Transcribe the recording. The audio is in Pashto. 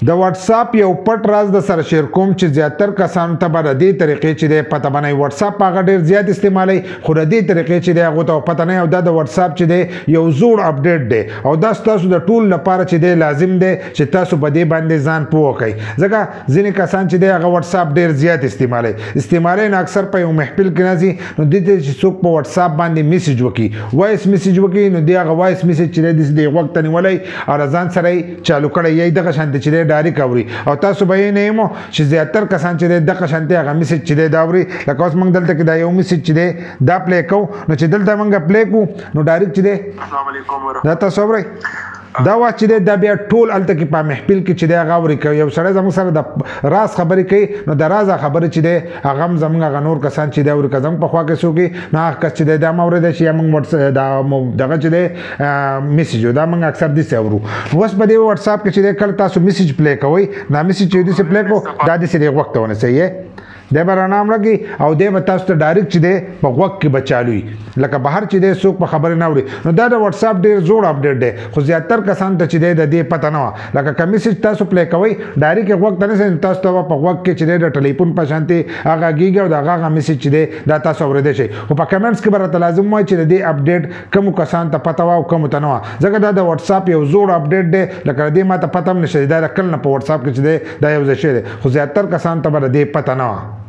د واتس اپ یو پټ راز د سره شیر کوم چې زیاتر کسانو ته به د دې طریقې چې دی پته بنئ. واتس اپ هغه ډېر زیات استعمالوي خو د دې طریقې چې دی هغو ته پته نه وي او دا د واتس اپ چې دی یو زوړ اپډیټ دی او دا ستاسو د ټول لپاره چې دی لازم دی چې تاسو په دې باندې ځان پوه کړئ. ځکه ځینې کسان چې دی هغه واتس اپ ډېر زیات استعمالوي نو اکثر په یو محفل کې راځي نو دې ته چې څوک په واتس اپ باندې میسج وکړي وایس میسج وکړي نو دی هغه وایس میسج چې دی د غوږ ته نیولی او ځان سره یې چالو کړی یی دغه شانتې چې دی ډایرک اوري او تاسو به یې نه یمو چې زیاتر کسان چې دی دغه شانتې هغه میسج چې دی دا اوري. لکه اوس موږ دلته کې دا یو میسج چې دی دا پلی کوو نو چې دلته موږ پلی کوو نو ډایرک چې دی السلام علیکم دا تاسو اورئ دا وخت چې دی دا بیا ټول هلته کې په محفل کې چې دی هغه اوري کوي. یو سړی زموږ سره د راز خبرې کوي نو د راز خبرې چې دی هغه هم زموږ هغه نور کسان چې دی اوري که زموږ په خوا کې څوک وي نو هغه کس چې دی دا هم اورېدی شي یا موږ دغه چې دی میسج دا موږ اکثر داسې اورو. اوس په دې واتس اپ کې چې دی کله تاسو میسج پلی کوئ دا میسج چې داسې پلی کوو دا داسې دی غوږ ته ونیسئ دی به رڼا مړه کړي او دی به تاسو ته ډایرکټ چې دی په غوږ کې به چالو وي لکه بهر چې دی څوک په خبرې نه اوري. نو دا د واتس اپ ډېر زوړ اپډیټ دی خو زیاتر کسانو ته چې دی د دې پته نه وه. لکه که میسج تاسو پلی کوئ ډایرکټ یې غوږ ته نیسئ نو تاسو ته به په غوږ کې چې دی د ټلیفون په شانتې هغه غږیږي او د هغه میسج چې دی دا تاسو اورېدی شئ. خو په کمنټس کې به راته لازم وایي چې د دې اپډیټ کومو کسانو ته پته وه او کومو ته نه وه ځکه دا د واتس اپ یو زوړ اپډیټ دی لکه د دې ما ته پته هم نشته دا د کله نه په واتس اپ کې چې دی دا یو ځای شوی دی خو زیاتر کسانو ته به د دې پته نه وه.